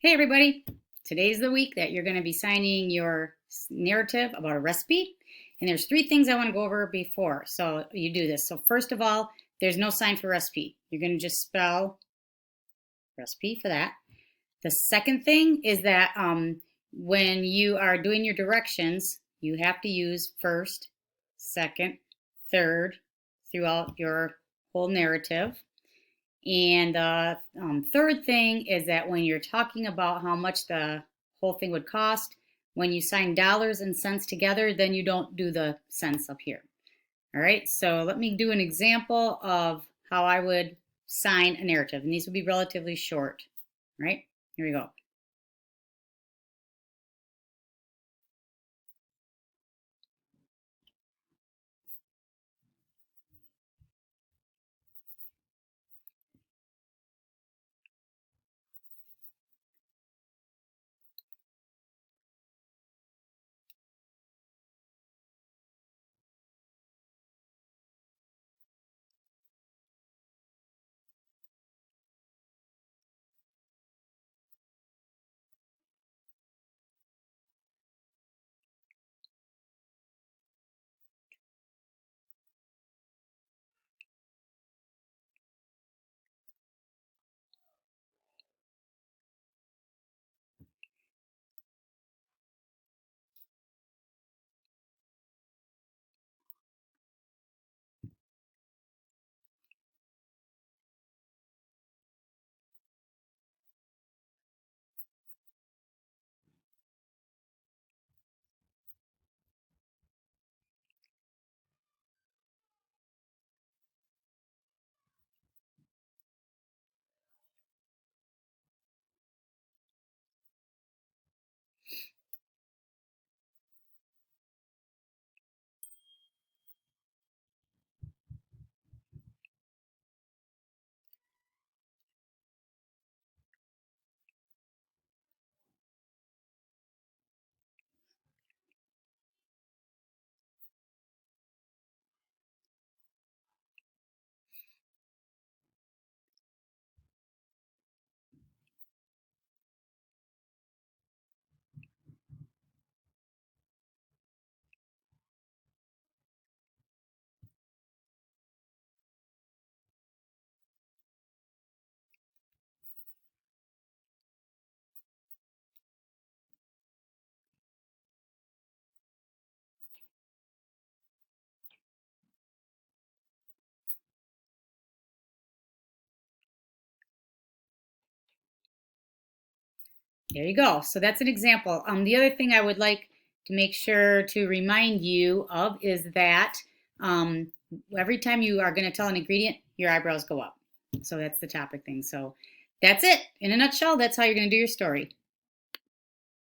Hey everybody! Today's the week that you're going to be signing your narrative about a recipe. And there's three things I want to go over before so you do this. So first of all, there's no sign for recipe. You're going to just spell recipe for that. The second thing is that when you are doing your directions, you have to use first, second, third throughout your whole narrative. And the third thing is that when you're talking about how much the whole thing would cost, when you sign dollars and cents together, then you don't do the cents up here. All right, so let me do an example of how I would sign a narrative, and these would be relatively short. All right, here we go. There you go. So that's an example. The other thing I would like to make sure to remind you of is that um, every time you are going to tell an ingredient, your eyebrows go up. So that's the topic thing. So that's it. In a nutshell, that's how you're going to do your story.